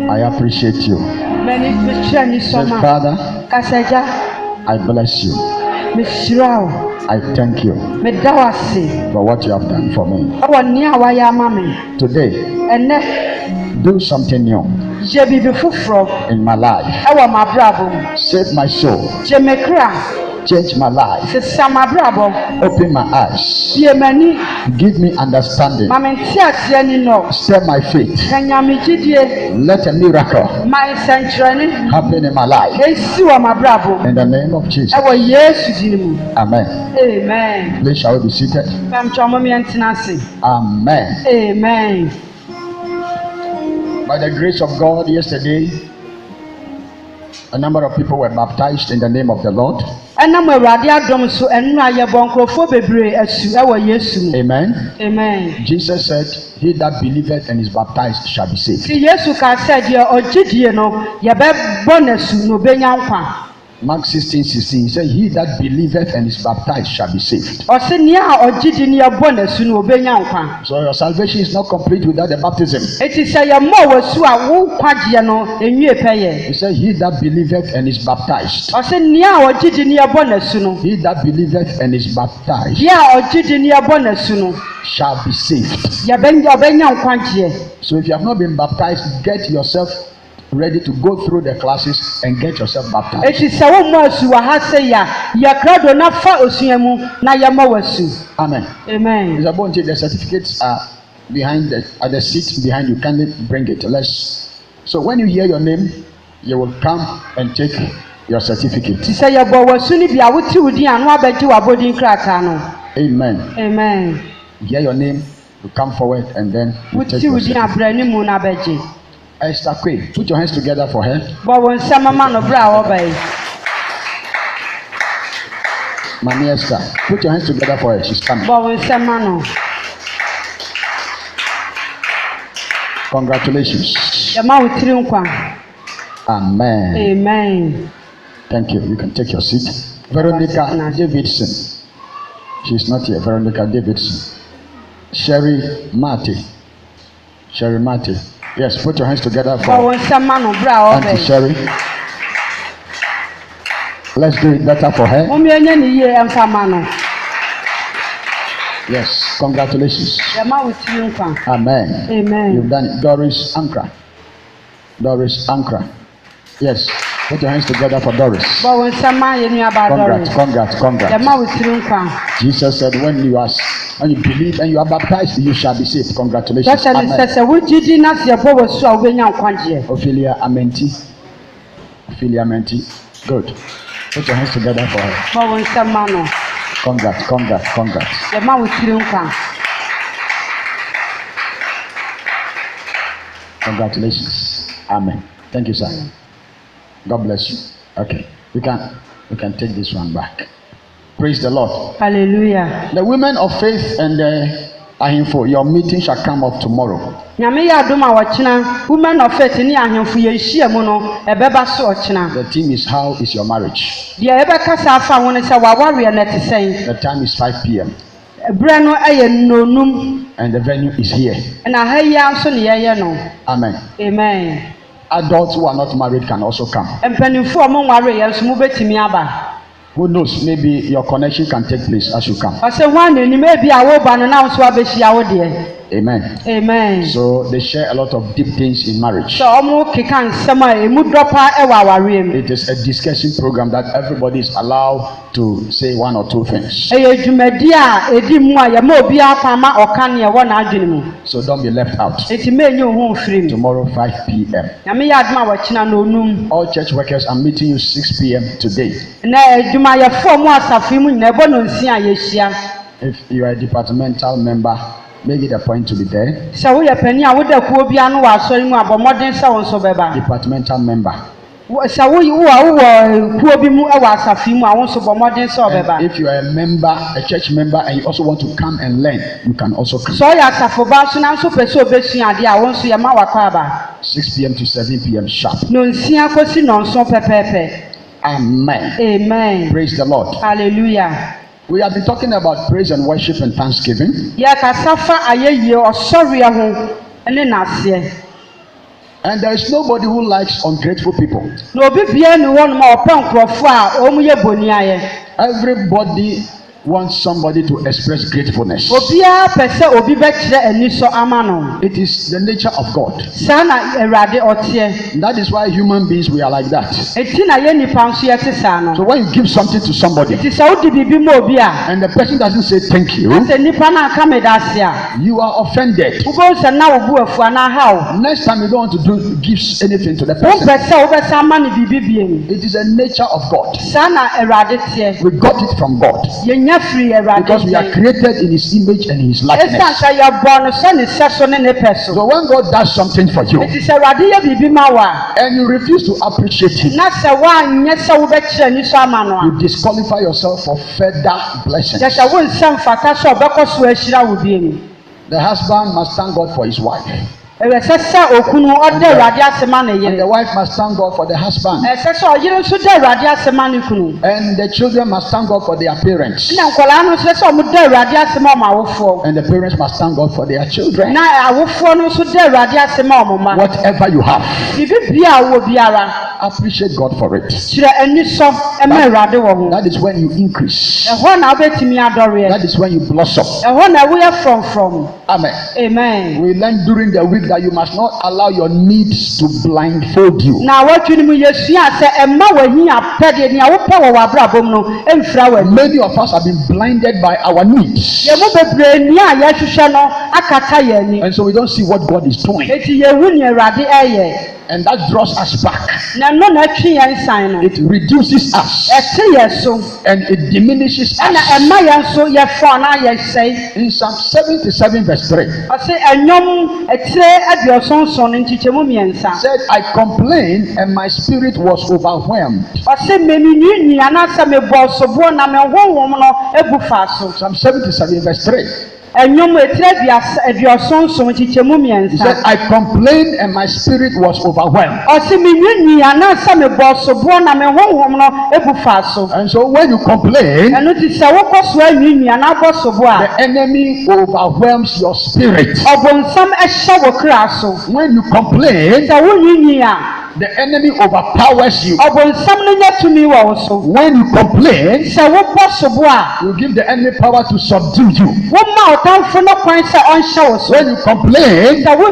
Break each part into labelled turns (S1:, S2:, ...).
S1: I appreciate you. Say, Father, I bless you. I thank you for what you have done for me. Today, do something new in my life. Save my soul. Change my life. Open my eyes. Give me understanding. Stir my faith. Let a miracle happen in my life. In the name of Jesus. Amen.
S2: Amen.
S1: Please shall we be seated? Amen.
S2: Amen.
S1: By the grace of God, yesterday, a number of people were baptized in the name of the Lord. Amen.
S2: Amen.
S1: Jesus said, he that believeth and is baptized shall be saved. Mark 16:16, he said, he that believeth and is baptized shall be saved. So your salvation is not complete without the baptism. He said, he that believeth and is baptized. He that believeth and is baptized shall be saved. So if you have not been baptized, get yourself ready to go through the classes and get yourself baptized. Amen.
S2: Amen.
S1: The certificates are behind at the seat behind you. Kindly bring it. So when you hear your name, you will come and take your certificate. Amen.
S2: Amen.
S1: Hear your name, you come forward and then you take your certificate. Esther Quay, put your hands together for her. Mami Esther, put your hands together for her. She's coming. Congratulations. Amen.
S2: Amen.
S1: Thank you. You can take your seat. Veronica Davidson. She's not here. Veronica Davidson. Sherry Marty. Yes, put your hands together for Auntie Sherry. Let's do it better for her. Yes, congratulations. Amen.
S2: Amen.
S1: You've done it. Doris Ankra. Yes, put your hands together for Doris. Congrats. Jesus said, when you believe and you are baptized, you shall be saved. Congratulations. Amen. Ophelia Amenti. Good. Put your hands together for her. Congrats. Congratulations. Amen. Thank you, sir. God bless you. Okay. We can take this one back. Praise the Lord.
S2: Hallelujah.
S1: The women of faith and the Ahimfo, your meeting shall come up tomorrow.
S2: Women of faith ni ahemfo yehia no ebeba.
S1: The theme is, how is your marriage?
S2: The
S1: time is 5 p.m. and the venue is here. Amen.
S2: Amen.
S1: Adults who are not married can also come. Who knows, maybe your connection can take place as you come. Amen.
S2: Amen.
S1: So they share a lot of deep things in marriage. It is a discussion program that everybody is allowed to say one or two things. So don't be left out. Tomorrow 5 p.m. All church workers are meeting you 6 p.m. today. If you are a departmental member, make it a point to be there. Departmental member. And if you are a member, a church member, and you also want to come and learn, you can also come. 6 p.m. to 7 p.m. sharp. Amen.
S2: Amen.
S1: Praise the Lord.
S2: Hallelujah.
S1: We have been talking about praise and worship and thanksgiving. And there is nobody who likes ungrateful people.
S2: Na obi bia ni won ma opɛ nkrɔfo a omu ye boni ayɛ.
S1: Everybody wants somebody to express gratefulness.
S2: Obia pɛ sɛ obi bɛkyerɛ anisɔ ama no.
S1: It is the nature of God.
S2: Saa na Awurade ɔteɛ.
S1: That is why human beings we are like that.
S2: Eti na yɛ nipa nso yɛte saa no.
S1: So when you give something to somebody
S2: Ti sɛ wodi bibi ma obi a.
S1: and the person doesn't say thank you,
S2: Sɛ nipa na aka me da ase a.
S1: you are offended.
S2: Wobɛhu sɛ na wo bu afu ana ha o.
S1: Next time you don't want to give anything to the
S2: Wo
S1: person.
S2: pɛ sɛ wobɛsa ama ne bibi biem.
S1: It is a nature of God.
S2: Saa na Awurade teɛ.
S1: We got it from God
S2: Yɛnya firi Awurade.
S1: because we are created in His image and in His
S2: Esan
S1: likeness.
S2: sɛ yɛbɔ no sɛ ne sɛ so ne ne pɛ so.
S1: So when God does something for you
S2: Eti sɛ Awurade yɛ bibi ma wo a.
S1: and you refuse to appreciate Him,
S2: Na sɛ woanyɛ sɛ wobɛkyerɛ anisɔ ama no a.
S1: you disqualify yourself for further blessings.
S2: Kyɛ sɛ wonsɛ mfata sɛ ɔbɛkɔ so ahyira wo biem.
S1: The husband must thank God for his wife,
S2: Ɛsɛ sɛ okunu ɔda Awurade ase ma ne
S1: and the
S2: yere.
S1: wife must thank God for the husband,
S2: Ɛsɛ sɛ ɔyere nso da Awurade ase ma ne kunu.
S1: and the children must thank God for their parents,
S2: Na nkwadaa no nso sɛ ɔmo da Awurade ase ma ɔmo awofoɔ.
S1: and the parents must thank God for their children.
S2: Na awofoɔ no nso da Awurade ase ma ɔmo ma.
S1: Whatever you have,
S2: Bibi bia a wɔ biara,
S1: appreciate God for it.
S2: kyerɛ anisɔ ɛma Awurade wɔ ho.
S1: That is when you increase.
S2: Ɛhɔ na wobɛtumi adɔreɛ.
S1: That is when you blossom.
S2: Ɛhɔ na woyɛ frɔmfrɔm.
S1: Amen.
S2: Amen.
S1: We learned during the week that you must not allow your needs to blindfold you.
S2: Na wɔtwe no mu yɛsua sɛ ɛma w'ahia pɛdeɛ nea wopɛ wɔ w'abrabɔ mu no ɛmfira w'ani.
S1: Many of us have been blinded by our needs,
S2: Yɛn mu bebree ni a yɛhwehwɛ no akata yɛn ani.
S1: and so we don't see what God is doing,
S2: Eti yɛhu nea Awurade ɛyɛ.
S1: and that draws us back.
S2: Na ɛno na ɛtwe yɛn san no.
S1: It reduces us
S2: Ɛte yɛn so.
S1: and it diminishes
S2: Ɛna
S1: us.
S2: ɛma yɛn nso yɛfɔ anaa yɛsɛe.
S1: In Psalm 77 verse 3,
S2: Ɔse ɛnwom ɛtire aduɔson nson no nkyekyɛmu mmiɛnsa.
S1: said, I complained and my spirit was overwhelmed.
S2: Ɔse meminwiinwii anaasɛ mebɔ soboɔ na me honhom no ebu fa so.
S1: Psalm 77 verse 3.
S2: Ɛnwom ɛtire aduɔson nson nkyekyɛmu
S1: He said,
S2: mmiɛnsa.
S1: I complained and my spirit was overwhelmed.
S2: Ɔse menwiinwii anaasɛ mebɔ soboɔ na me honhom no ebu fa so.
S1: And so when you complain,
S2: Ɛno ti sɛ wokɔ so anwiinwii anaa bɔ soboɔ a.
S1: the enemy overwhelms your spirit.
S2: Ɔbɔnsam ɛhyɛ wɔ kra so.
S1: When you complain,
S2: Sɛ wonwiinwii a.
S1: the enemy overpowers you.
S2: Ɔbɔnsam no nyɛ tumi wɔ wo so.
S1: When you complain,
S2: Sɛ wobɔ soboɔ a.
S1: you give the enemy power to subdue you.
S2: Woma ɔtamfo no kwan sɛ ɔnhyɛ wo so.
S1: When you complain,
S2: Sɛ wo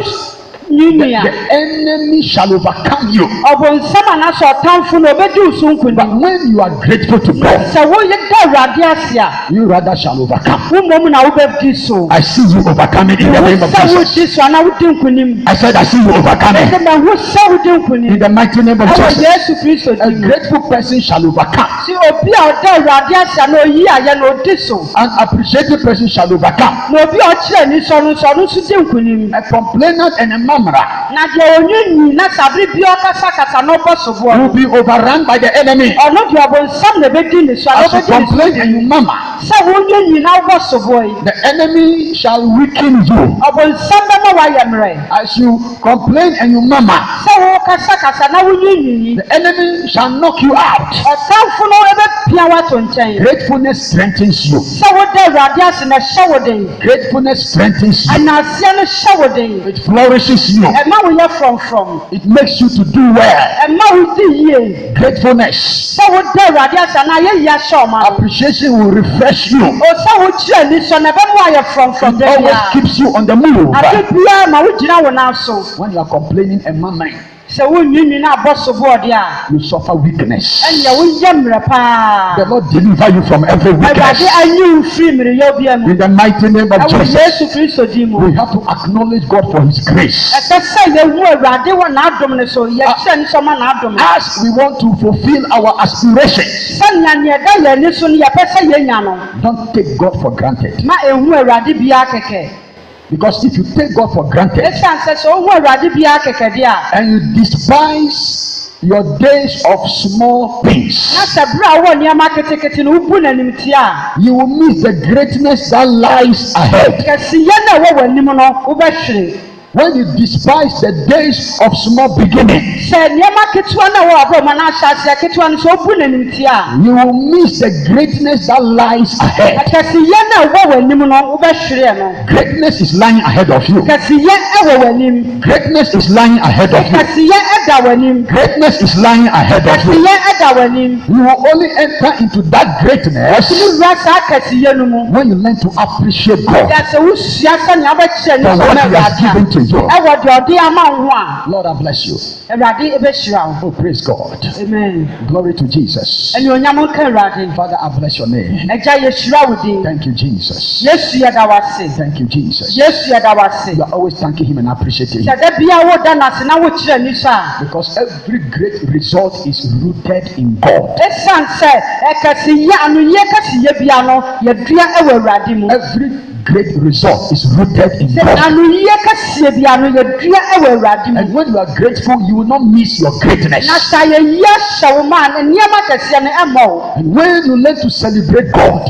S2: nwiinwii a.
S1: the enemy shall overcome you.
S2: Ɔbɔnsam anaasɛ ɔtamfo no obɛdi wo so
S1: But
S2: nkonim.
S1: when you are grateful to God,
S2: Sɛ woyɛ da Awurade ase a.
S1: you rather shall overcome.
S2: Wo mmom na wobɛdi so.
S1: I see you overcoming in the name of
S2: Sɛ
S1: Jesus.
S2: wodi so anaa wodi nkonim.
S1: I said, I see you overcoming
S2: Sɛ mahu sɛ wodi
S1: in
S2: nkonim.
S1: the mighty name of
S2: Ɛwɔ
S1: Jesus.
S2: Yesu Kristo
S1: A
S2: din mu.
S1: grateful person shall overcome.
S2: Sɛ obi a ɔda Awurade ase a na oyi ayɛ na odi so.
S1: An appreciative person shall overcome.
S2: Na obi a ɔkyerɛ ani sɔ no nso ɔno nso di nkonim.
S1: A complainant and a murmurer
S2: Na deɛ onwiinwii na sabere bi ɔkasakasa na ɔbɔ soboɔ
S1: will
S2: no.
S1: be overrun by the enemy.
S2: Ɔno deɛ ɔbɔnsam na ebedi ne so a
S1: As you
S2: ɔbɛdi ne
S1: complain
S2: so.
S1: and you murmur,
S2: Sɛ wonwiinwii na wobɔ soboɔ yi.
S1: the enemy shall weaken you.
S2: Ɔbɔnsam bɛma wayɛ mmerɛ.
S1: As you complain and you murmur,
S2: Sɛ wokasakasa na wonwiinwii.
S1: the enemy shall knock you out.
S2: Ɔtamfo no ɛbɛpia wato nkyɛn.
S1: Gratefulness strengthens you.
S2: Sɛ woda Awurade ase na ɛhyɛ wo den.
S1: Gratefulness strengthens you.
S2: Anaaseɛ no hyɛ wo den.
S1: It flourishes you.
S2: Ɛma wo yɛ frɔmfrɔm.
S1: It makes you to do well.
S2: Ɛma wo di yie.
S1: Gratefulness,
S2: Sɛ woda Awurade ase anaa yɛyi ahyɛ ɔma no.
S1: appreciation will refresh you.
S2: O sɛ wokyerɛ ani sɔ na ɛbɛma wo ayɛ frɔmfrɔm
S1: It
S2: da
S1: always
S2: biara.
S1: keeps you on the move.
S2: Ade biara ma wogyina wo nan so.
S1: When you are complaining and murmuring,
S2: Sɛ wonwiinwii na abɔ soboɔ deɛ a.
S1: you suffer weakness.
S2: Ɛnyɛ woyɛ mmerɛ paa.
S1: The Lord deliver you from every
S2: Awurade
S1: weakness.
S2: anyi wo firi mmereyɛ biara mu.
S1: In the mighty name of
S2: Ɛwɔ
S1: Jesus,
S2: Yesu Kristo din mu.
S1: we have to acknowledge God for His grace.
S2: Ɛsɛ sɛ yɛhu Awurade wɔ n'adom no so. Yɛkyerɛ ne sɛ ɔma n'adom no.
S1: As we want to fulfill our aspirations,
S2: Sɛnea nea ɛda yɛn ani so no yɛpɛ sɛ yɛnya no.
S1: don't take God for granted.
S2: Ma ehu Awurade biara kɛkɛ.
S1: Because if you take God for granted
S2: Esiane sɛ sɛ ohu Awurade biara kɛkɛ deɛ a.
S1: and you despise your days of small
S2: Na
S1: things,
S2: sɛ bere a wɔ nneɛma ketekete no wobu n'animtia a.
S1: you will miss the greatness that lies ahead.
S2: Kɛseyɛ no a ɛwɔ w'anim no wobɛhwere.
S1: when you despise the days of small beginning, you will miss the greatness that lies ahead. Greatness is lying ahead of you. Greatness is lying ahead of you. Greatness is lying ahead of you. You will only enter into that greatness when you learn to appreciate God for what He has given to you. Lord, I bless you. Oh, praise God.
S2: Amen.
S1: Glory to Jesus. Father, I bless your name. Thank you, Jesus. Thank you, Jesus. You are always thanking Him and appreciating Him, because every great result is rooted in God. Every great result is rooted in God. And when you are grateful, you will not miss your greatness. And when you learn to celebrate God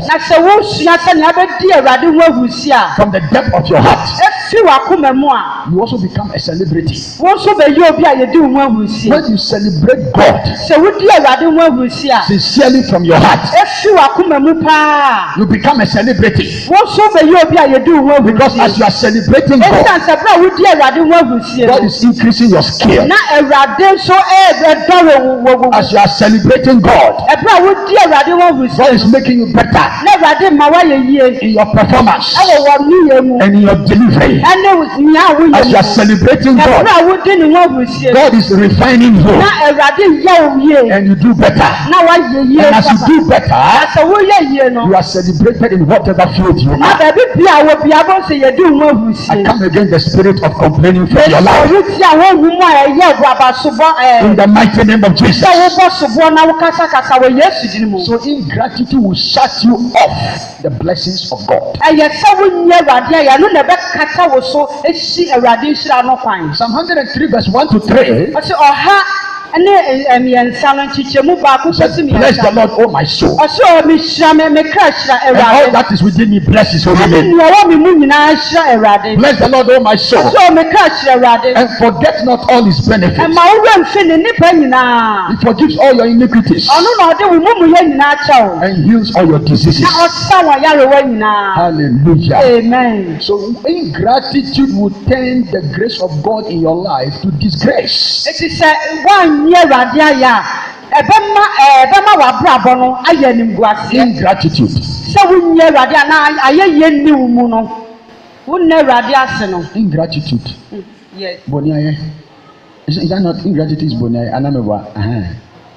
S1: from the depth of your heart, you also become a celebrity. When you celebrate God sincerely from your heart, you become a celebrity. Because as you are celebrating God, God is increasing your skill. As you are celebrating God, God is making you better in your performance and in your delivery. As you are celebrating God, God is refining you and you do better. And as you do better, you are celebrated in whatever field you are. I come against the spirit of complaining from your life in the mighty name of Jesus. So ingratitude will shut you off the blessings of God. Psalm 103 verse 1 to 3 says, bless the Lord, O my soul, and all that is within me, bless His holy name. Bless the Lord, O my soul, and forget not all His benefits. He forgives all your iniquities and heals all your diseases. Hallelujah.
S2: Amen.
S1: So ingratitude will turn the grace of God in your life to disgrace. Ingratitude. Ingratitude.
S2: Yes.
S1: Is that not ingratitude? Is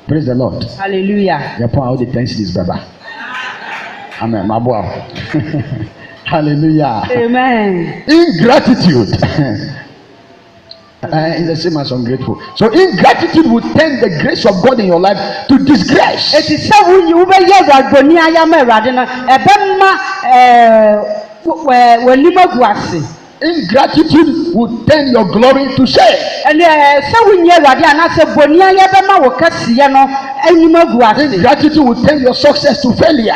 S1: praise the Lord.
S2: Hallelujah.
S1: Your point, all the thanks is Baba. Amen. Hallelujah.
S2: Amen.
S1: Ingratitude. It's the same as ungrateful. So ingratitude will turn the grace of God in your life to disgrace. Ingratitude will turn your glory to shame. Ingratitude will turn your success to failure.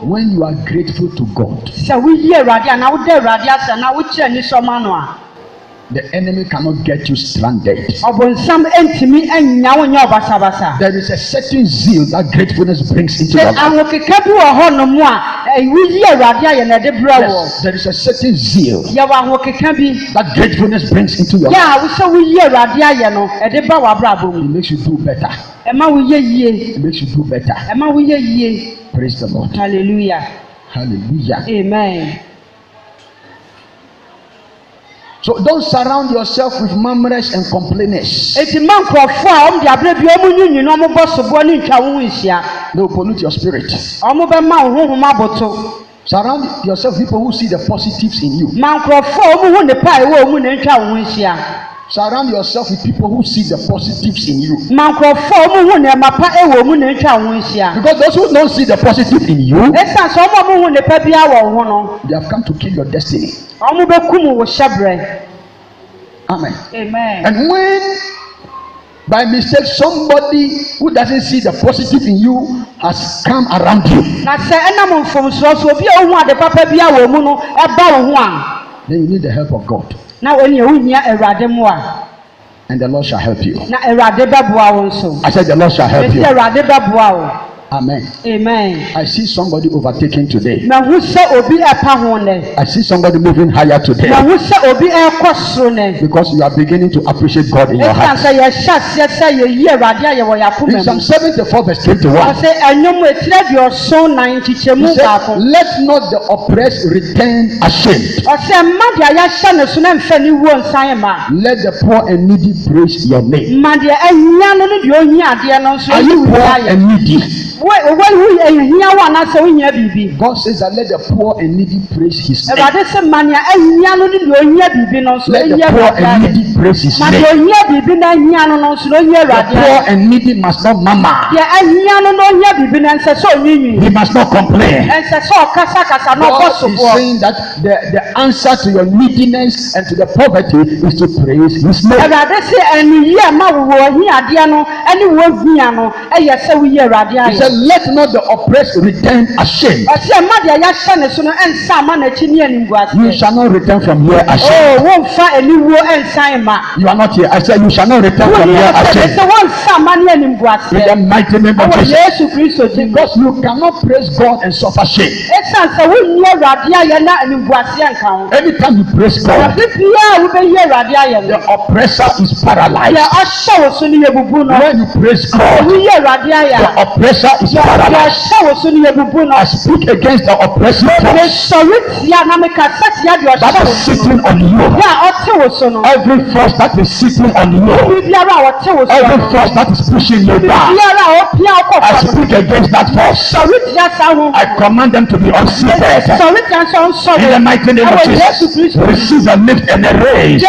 S1: When you are grateful to God, the enemy cannot get you stranded. There is a certain zeal that gratefulness brings into your life. Yes, there is a certain zeal that gratefulness brings into your life. It makes you do better. It makes you do better. Praise the Lord.
S2: Hallelujah.
S1: Hallelujah.
S2: Amen.
S1: So don't surround yourself with murmurers and complainers. They will pollute your spirit. Surround yourself with people who see the positives in you. Surround yourself with people who see the positives in you. Because those who don't see the positive in you, they have come to kill your destiny. Amen.
S2: Amen.
S1: And when by mistake somebody who doesn't see the positive in you has come around you, then you need the help of God.
S2: Na oni ehunnya Awurade mo a.
S1: And the Lord shall help you.
S2: Na Awurade bɛboa wo nso.
S1: I said the Lord shall help you.
S2: Awurade bɛboa wo.
S1: Amen.
S2: Amen.
S1: I see somebody overtaking today.
S2: I
S1: see somebody moving higher today. Because you are beginning to appreciate God in your heart. In Psalm 74 verse 21. He said, let not the oppressed return ashamed. Let the poor and needy praise your name. Are you poor and needy? God says that let the poor and needy praise his name. Let the poor and needy praise his name. The poor and needy must not murmur. He must not complain. God is saying that the answer to your neediness and to the poverty is to praise his name. He said, let not the oppressed return ashamed. You shall not return from here ashamed. You are not here. I said you shall not return from here ashamed. In the mighty name of Jesus. Because you cannot praise God and suffer shame. Anytime you praise God, the oppressor is paralyzed. When you praise God, the oppressor is paralyzed. I speak against the oppressive force that is sitting on you. Every force that is sitting on you, every force that is pushing you down, I speak against that force. I command them to be unseated. In the mighty name of Jesus, receive a lift and a raise.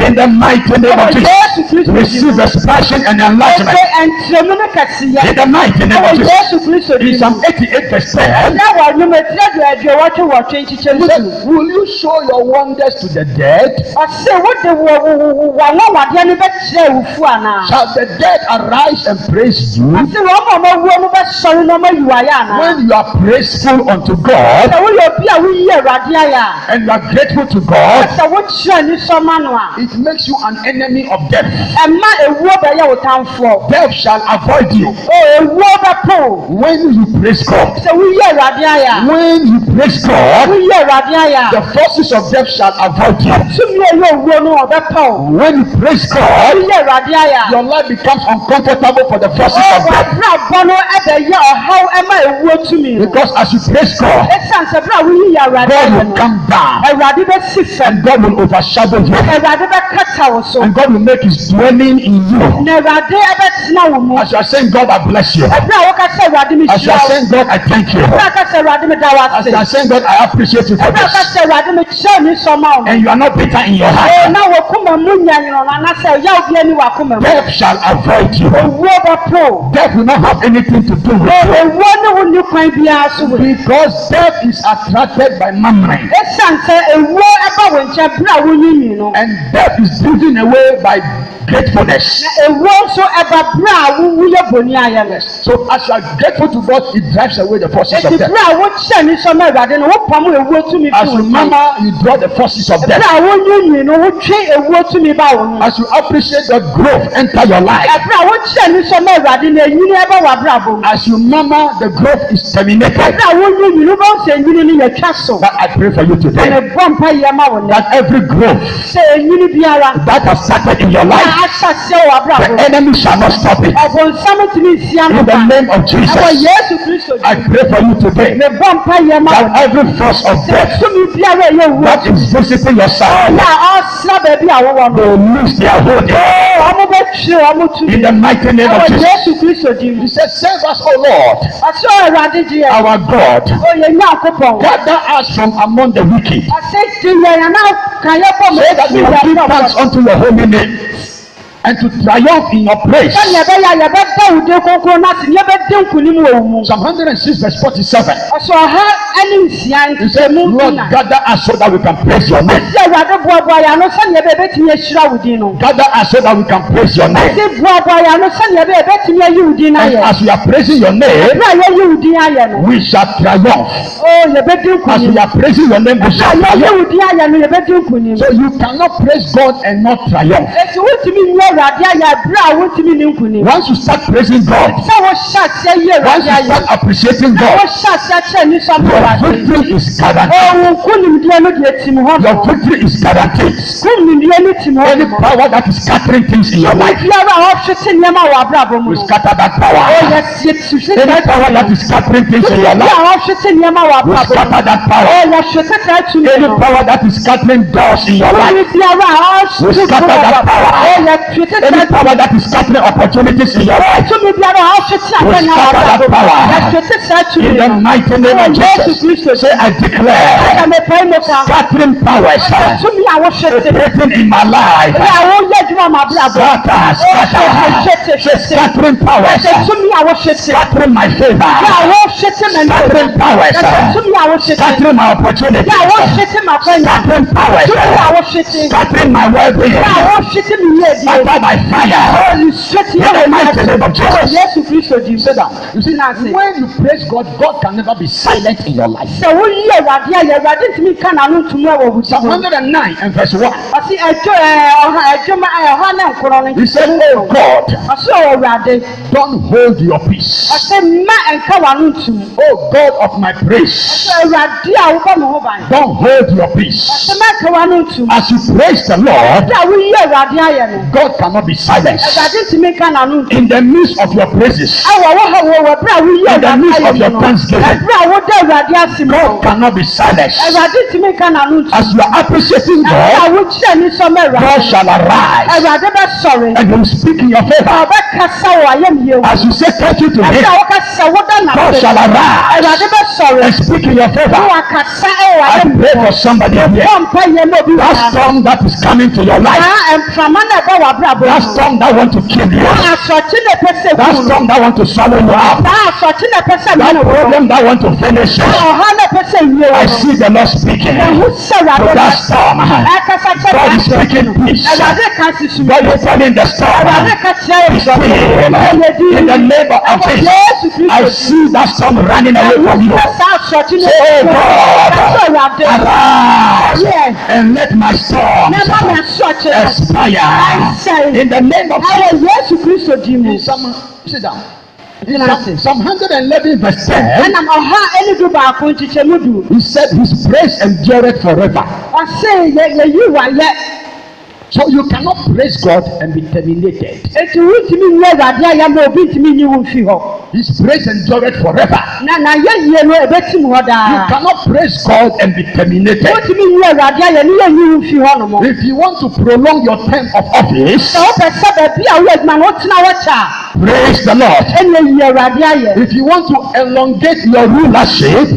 S1: In the mighty name of Jesus, receive a splashing and enlargement. In the mighty name of Jesus. In Psalm 88 verse 10, will you show your wonders to the dead? Shall the dead arise and praise you? When you are praiseful unto God and you are grateful to God, it makes you an enemy of death. Death shall avoid you. When you praise God, when you praise God, the forces of death shall avoid you. When you praise God, your life becomes uncomfortable for the forces of death. Because as you praise God, God will come down and God will overshadow you and God will make his dwelling in you. As you are saying, God, I bless you. As you are saying, God, I thank you. As you are saying, God, I appreciate you for this. And you are not bitter in your heart. Death shall avoid you. Death will not have anything to do with you. Because death is attracted by murmuring. And death is driven away by gratefulness. So as you are grateful to God, it drives away the forces of death. As you murmur, you draw the forces of death. As you appreciate the growth enter your life. As you murmur, the growth is terminated. But I pray for you today that every growth that has started in your life, the enemy shall not stop it. In the name of Jesus, I pray for you today that every force of death that is visiting your side will lose their hold. In the mighty name of Jesus, he said, save us, O Lord, our God. Gather us from among the wicked, so that we will give thanks unto your holy name. and to triumph in your praise. Psalm 106 verse 47. He said, Lord, gather us so that we can praise your name. Gather us so that we can praise your name. And as we are praising your name, we shall triumph. As we are praising your name, we shall triumph. So you cannot praise God and not triumph. Once you start praising God, once you start appreciating God, your victory is guaranteed. Your victory is guaranteed. Any power that is scattering things in your life, we scatter that power. Any power that is scattering things in your life, we scatter that power. Any power that is scattering doors in your life, we scatter that power. Any power that is scattering opportunities in your life, we scatter that power. In the mighty name of Jesus, say, I declare scattering powers operating in my life. Scattering powers scattering my favor. Scattering powers scattering my opportunity. Scattering powers scattering my well-being. Scatter by fire. In the mighty name of Jesus. You see, when you praise God, God can never be silent in your life. Psalm 109 and verse 1. He said, oh God, don't hold your peace. Oh God of my praise, don't hold your peace. As you praise the Lord, God cannot be silent. In the midst of your praises, in the midst of your thanksgiving, God cannot be silent. As you are appreciating God, God shall arise and will speak in your favor. As you say thank you to him, God shall arise and speak in your favor. I pray for somebody here. That storm that is coming to your life, that storm that want to kill you, that storm that want to swallow you up, that problem that want to finish you, I see the Lord speaking to that storm. God is speaking peace. God is telling the storm, in the name of Jesus, I see that storm running away from you. Say, oh God, arise and let my storm expire. In the name of Jesus. Sit down. Psalm 111 verse 10. He said his praise endureth forever. So you cannot praise God and be terminated. His praise endureth forever. You cannot praise God and be terminated. If you want to prolong your term of office, praise the Lord. If you want to elongate your rulership,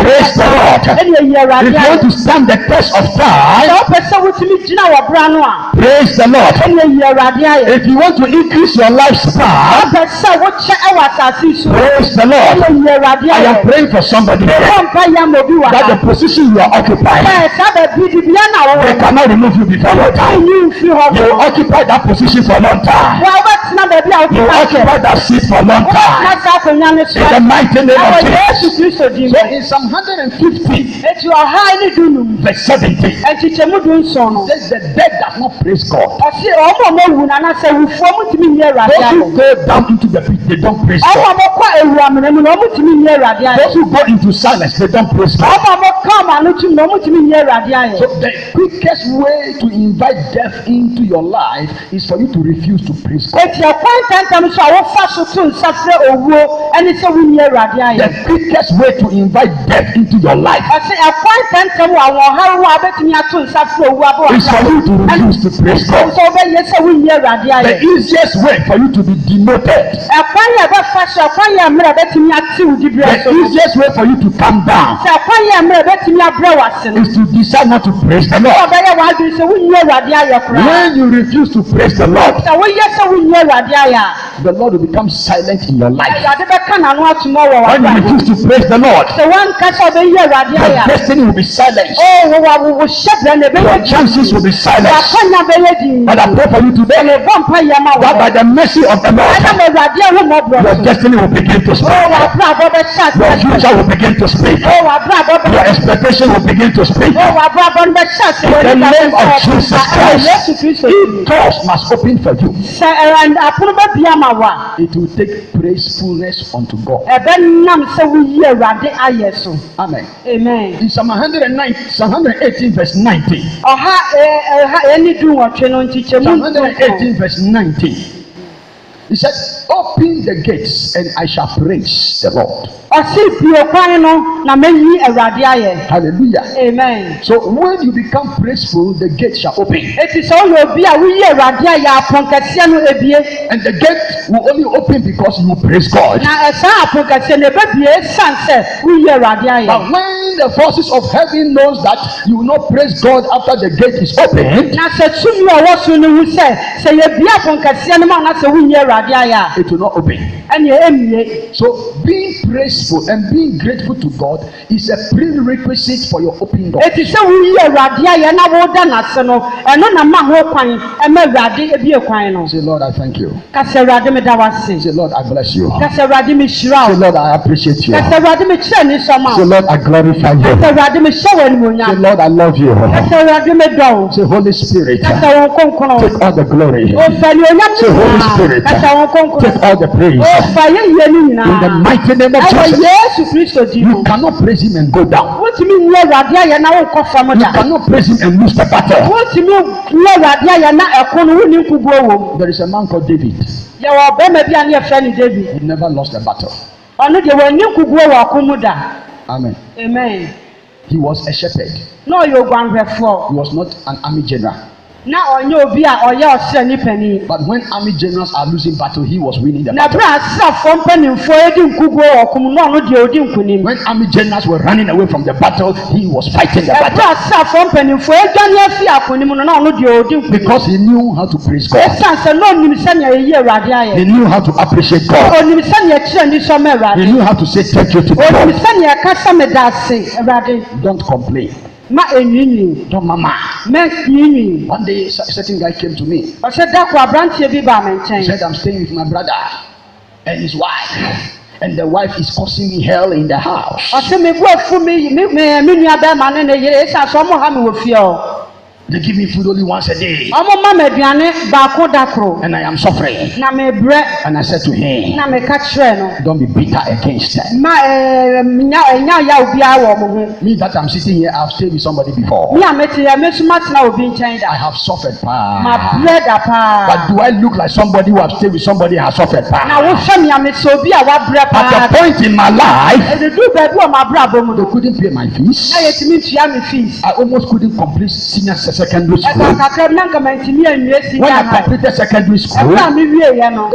S1: praise the Lord. If you want to stand the test of time, praise the Lord. If you want to increase your lifespan, praise the Lord. I am praying for somebody here, that the position you are occupying, they cannot remove you before your time. You occupy that position for a long time. You occupy that seat for a long time. In the mighty name of Jesus. So in Psalm 150 verse 17, says the dead does not praise God. Those who go down into the pit, they don't praise God. Those who go into silence, they don't praise God. So the quickest way to invite death into your life is for you to refuse to praise God.
S2: The
S1: quickest way to invite death into your life is for you to refuse to praise God. The easiest way for you to be demoted, the easiest way for you to come down is to decide not to praise the Lord. When you refuse to praise the Lord, the Lord will become silent in your life. When you refuse to praise the Lord, your destiny will be silenced. Your chances will be silenced. But I pray for you today that by the mercy of the Lord, your destiny will begin to speak. Your future will begin to speak. Your expectation will begin to speak. In the name of Jesus Christ, if doors must open for you, it will take praisefulness unto God. Amen.
S2: Amen.
S1: In Psalm 118 verse 19. Psalm 118 verse 19. He said, open the gates and I shall praise the Lord. Hallelujah.
S2: Amen.
S1: So when you become praiseful, the gate shall open. And the gate will only open because you praise God. But when the forces of heaven knows that you will not praise God after the gate is open, it will not open. So being praiseful and being grateful to God is a prerequisite for your open door. Say, Lord, I thank you. Say, Lord, I bless you. Say, Lord, I appreciate you. Say, Lord, I glorify you. Say, Lord, I love you. Say, Holy Spirit, take all the glory. Say, Holy Spirit, take all the praise. In the mighty name of Jesus. You cannot praise him and go down. You cannot praise him and lose the battle. There is a man called David. He never lost a battle. Amen.
S2: Amen.
S1: He was a shepherd. He was not an army general. But when army generals are losing battle, he was winning the battle. When army generals were running away from the battle, he was fighting the battle. Because he knew how to praise God. He knew how to appreciate God. He knew how to say thank you to God. Don't complain. Don't mama. One day, a certain guy came to me. He said, I'm staying with my brother and his wife. And the wife is causing me hell in the house. They give me food only once a day. And I am suffering. And I said to him, don't be bitter against her. Me that I'm sitting here, I've stayed with somebody before. I have suffered. But do I look like somebody who have stayed with somebody and has suffered? At the point in my life, they couldn't pay my fees. I almost couldn't complete senior secondary school. When I completed secondary school, there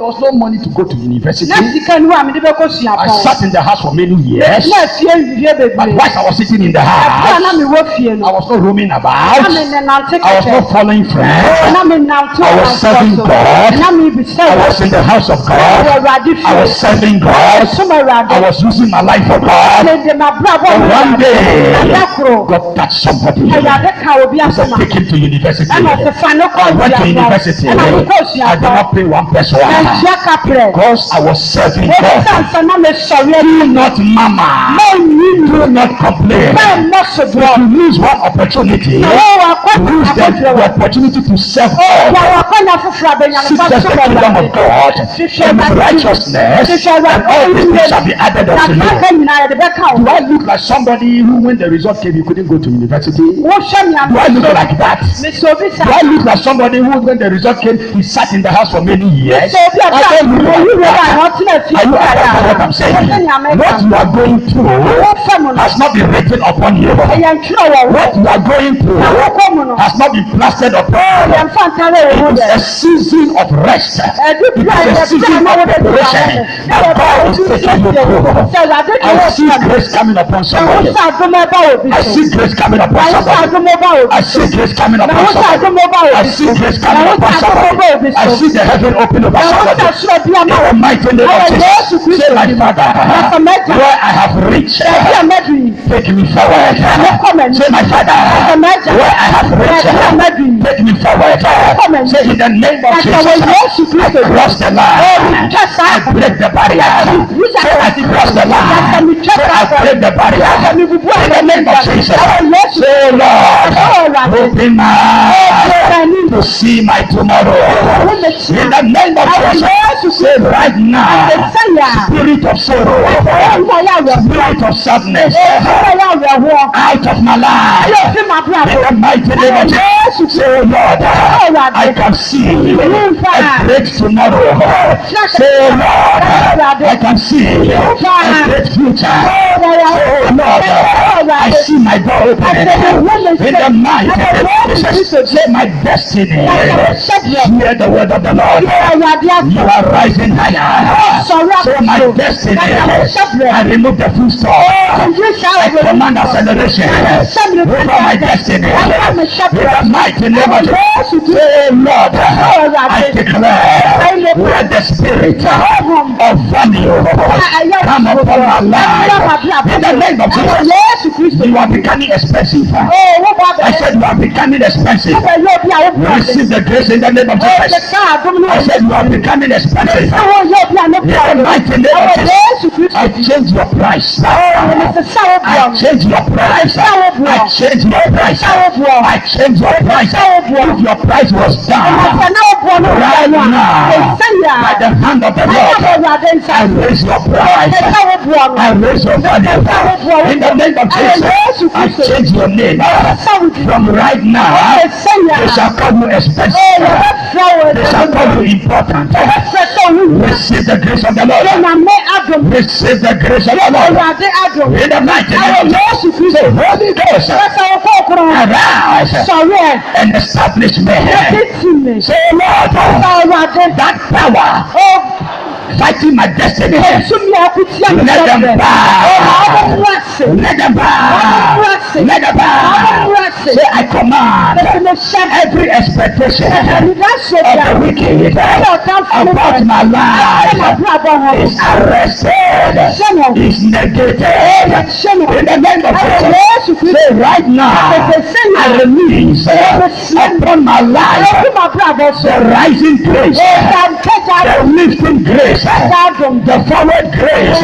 S1: was no money to go to university. I sat in the house for many years. But whilst I was sitting in the house, I was not roaming about. I was not following friends. I was serving God. I was in the house of God. I was serving God. I was using my life for God. And one day, God touched somebody. He said, take him to university. I went to university. I did not pay one person because I was serving God. Do not mama. Do not complain. If you lose one opportunity, lose the opportunity to serve God. Seek first the kingdom of God and righteousness, and all these things shall be added unto you. Do I look like somebody who, when the result came, you couldn't go to university? Do I look like like that? Do I look like somebody who, when the result came, he sat in the house for many years? I don't look like that. Are you understand what I'm saying? What you are going through has not been written upon you. What you are going through has not been plastered upon you. It is a season of rest. It is a season of preparation that God is taking you through. I see grace coming upon somebody. I see grace coming upon somebody. I see grace coming upon somebody. I see grace coming upon somebody. I see the heaven open over somebody. In the mighty name of Jesus. Say, my Father, where I have reached, take me forward. Say, my Father, where I have reached, take me forward. Say, in the name of Jesus, I cross the line. I break the barrier. Say, I cross the line. Say, I break the barrier. In the name of Jesus. Say, Lord, open my eyes to see my tomorrow. In the name of Jesus. Say, right now, spirit of sorrow, spirit of sadness, out of my life. In the mighty name of Jesus. Say, Lord, I can see a great tomorrow. Say, Lord, I can see a great future. Say, Lord, I see my door opening. In the mighty name of Jesus. Say, my destiny. Hear the word of the Lord. You are rising higher. Say, my destiny. I remove the full stop. I command acceleration over my destiny. In the mighty name of Jesus. Say, Lord, I declare where the spirit of value come upon my life. In the name of Jesus. You are becoming expensive. I said you are becoming expensive. Receive the grace in the name of Jesus. I said you are becoming expensive. In the mighty name of Jesus. I change your price. I change your price. I change your price. I change your price. If your price was down right now, by the hand of the Lord, I raise your price. I raise your value. In the name of Jesus, I change your name. From right now, they shall call you expensive. They shall call you important. Receive the grace of the Lord. Receive the grace of the Lord. In the mighty name of Jesus, say, Holy Ghost, arise and establish me. Say, Lord, that power fighting my destiny, let them bow. Let them bow. Let them bow. Say, I command every expectation of the wicked about my life is arrested, is negated. In the name of Jesus, say, right now, I release upon my life the rising grace, the lifting grace, the forward grace.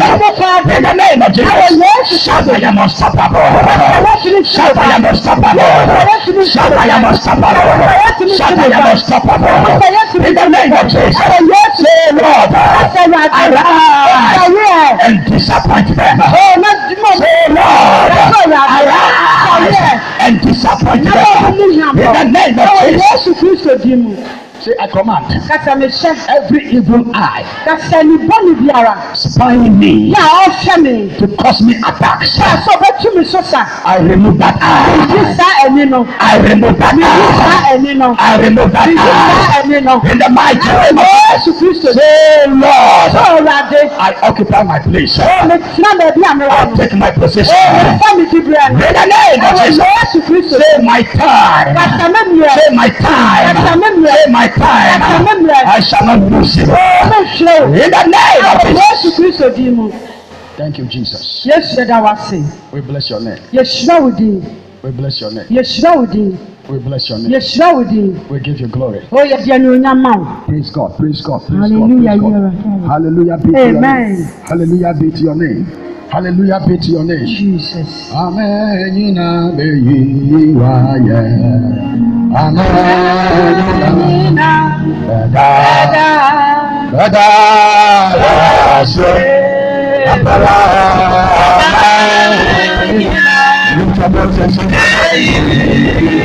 S1: In the name of Jesus, shout, I am unstoppable. Shout, I am unstoppable. Shout, I am unstoppable. Shout, I am unstoppable. In the name of Jesus, say, Lord, arise and disappoint them. Say, Lord, arise and disappoint them. In the name of Jesus. Say, I command every evil eye spying me to cause me attacks. I remove that eye. I remove that eye. I remove that eye. In the mighty name of Jesus. Say, Lord, I occupy my place. I take my position. In the name of Jesus. Say, my time. Say, my time. Say, my time. I shall not lose it. In the name of Jesus. Thank you, Jesus. We bless your name. We bless your name. We bless your name. We give you glory. Praise God. Praise God.
S2: Hallelujah.
S1: Hallelujah be to your name. Hallelujah be to your name. Hallelujah be to your name.
S2: Jesus.
S1: Amen. Amen. Amen.